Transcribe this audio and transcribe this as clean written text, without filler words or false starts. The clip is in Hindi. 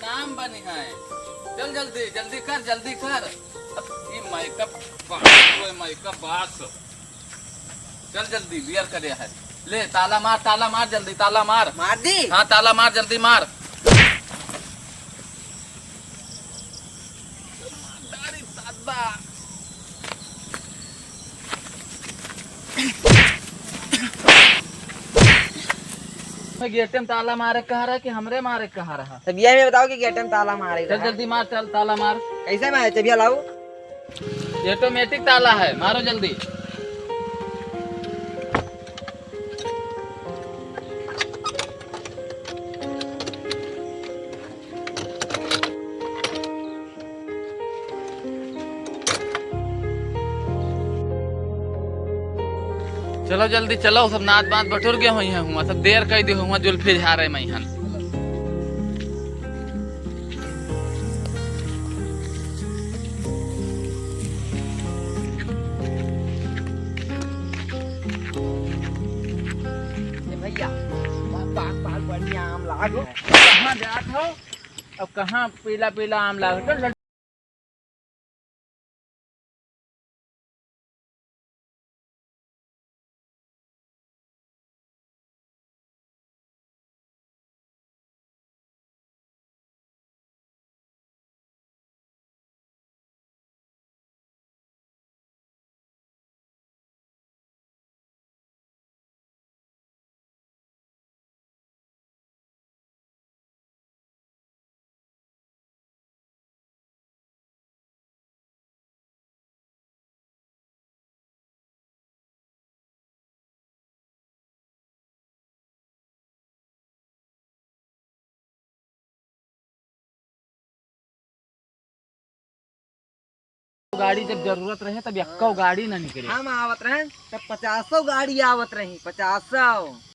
नाम बनी है। चल जल्दी जल्दी कर जल्दी कर। अब ये मेकअप बाक्स चल जल्दी बियर करे है। ले ताला मार जल्दी ताला मार। मार दी। हाँ ताला मार जल्दी मार। गेट में ताला मारे कहा रहा कि हमरे मारे कहा रहा। तब ये में बताओ कि गेट में ताला मारे। चल जल्दी मार चल ताला मार। कैसे मारे चबिया लाओ। ऑटोमेटिक ताला है मारो जल्दी। चलो जल्दी चलो सब नाच बात बटुर गए हुई हुआ सब देर कह दी हुआ जुल्फी झाड़ रहे मैं भैया बढ़िया आम लागो। कहाँ जात हो अब कहाँ पीला पीला आम लाग। गाड़ी जब जरूरत रहे तब यक्का गाड़ी ना निकले। हम आवत रहे तब 50 गाड़ी आवत रही 50।